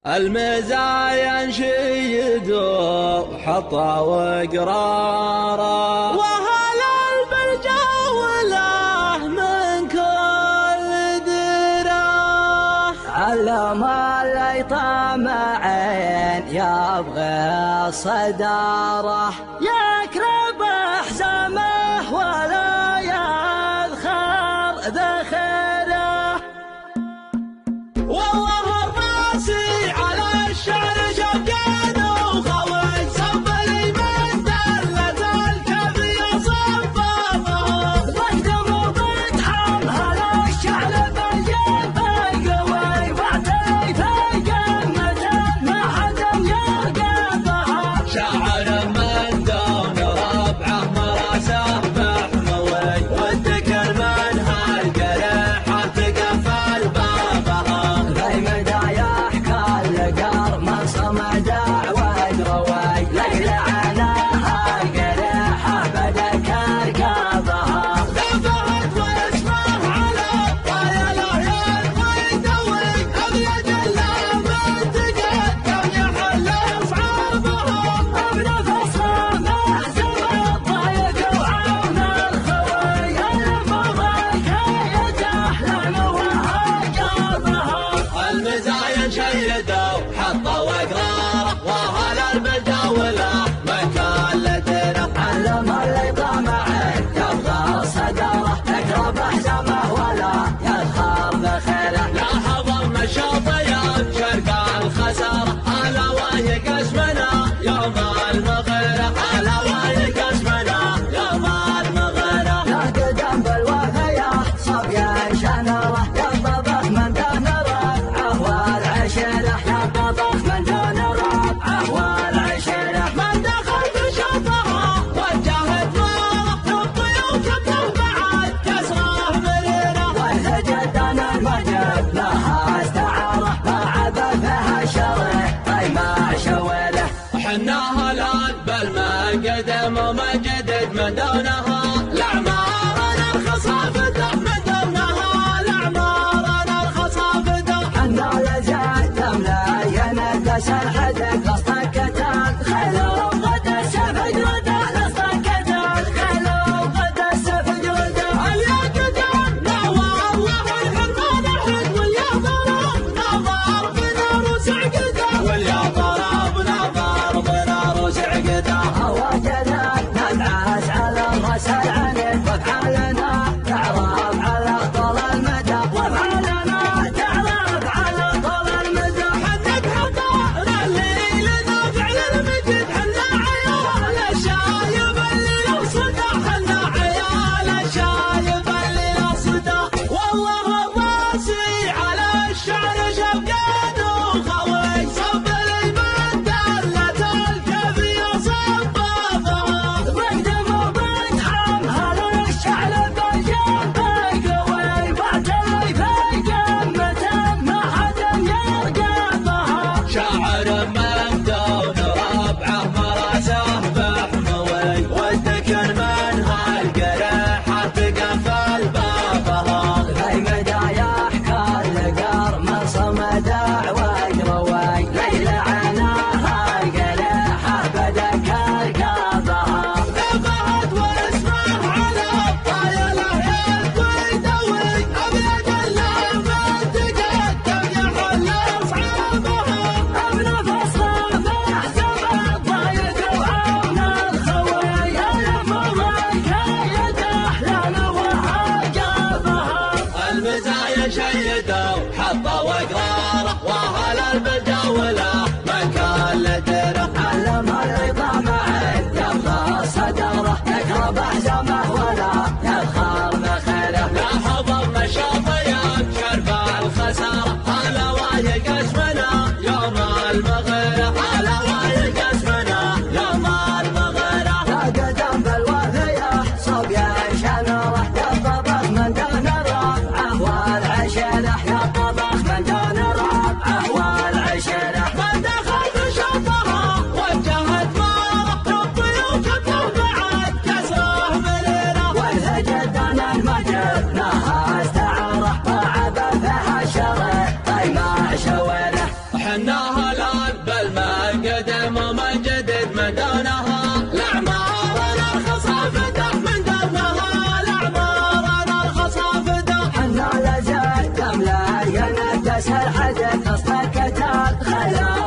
المزايا نشيده وحطه وقراره، وهل بالجولة من كل ديره. علم اللي طمعين يبغي الصدارة، يكرب حزامه ولا يذخر ذخره. والله الراسي على الشعر شقان وخوج صب اليمين دلت الكبي صبابه، بقدم وبتحم هلا الشعر بالجيب القوي، بعتلي في قمة ما حد يرقبها. شعر من دون ربعه مراسه محموي، والذكر من هالقريحه تقفل بابها. في مدايح كل قر من صمد وقروي، ليل عناها القريحة بدك اركبها. دفعت واسمه على طايله يبغى يدوي، ابيض اللامه تقدم يحل اصحابها. ابن فصله محزم الضيق وعون الخوي، المضيق يتحلل وهجابها. المزايا شيدوا حطوا وقراره، واهل المجاوله مكان لدينا. علم اللي طمعين يبغى الصدارة، يقرب حزامه ولا يذخر ذخره. لاحظ النشاطيات شرق الخساره، الا وهي قسمنا يوم المغيره، الا وهي قسمنا يوم المغيره. يا قدم بالوفيه صبيا شنره، ينطبخ من دون ربعه والعشره. ينطبخ من دون ربعه والعشره. من دخل بشطها وجهت ناره، تبطي وكبه بعد كسره مريره. والهجدان المجد لها استعاره، ما عبا فيها شره طيمع شوله. حناها الان بل ما قدم وما جدد من دونها، لعمارنا الخصافده من دونها، لعمارنا الخصافده. حنا لزاد تملاين الدسر حدك لصق كتاب، خلوا غد السفج رده لصق كتاب، خلوا غد السفج رده. اليقظان لا والله الحرمان احد، واليا ضرب نظر بنار وسعقده، واليا ضرب نظر بنار وسعقده. وجدنا ندعس على راس العنب، وافعالنا تعرف على طول المدى، وافعالنا تعرف على طول المدى. حنك حطانا الليل نافع للمجد، حنا عيال الشايب اللي يقصده، حنا عيال الشايب اللي يقصده. والله الراسي على الشعر شقان وخوي، صب اليمين دلت الكبي صبابه. بقدم وبتحم هلا الشعر بالجيب القوي، بعتلي في قمة ما حد يرقبها. شعر من دون ربعه مراسه محموي، والذكر من هالقريحه تقفل بابها. في مدايح كل قر من صمد وقروي، ليل عناها القريحة بدك اركبها. دفعت واسمه على طايله يبغى يدوي، ابيض اللامه تقدم يحل اصحابها. ابن فصله محزم الضيق وعون الخوي، المضيق يتحلل وهجابها. المزايا شيدوا حطوا وقراره، واهل المجاوله مكان لدينا. علم اللي طمعين يبغى الصدارة، يقرب حزامه ولا يذخر ذخره. لاحظ النشاطيات شرب الخساره، الا وهي قسمنا يوم المغيره، الا وهي قسمنا يوم المغيره. يا قدم بالوفيه صبيا شنره، ينطبخ من دون ربعه والعشره. ينطبخ من دون ربعه والعشره. خلوا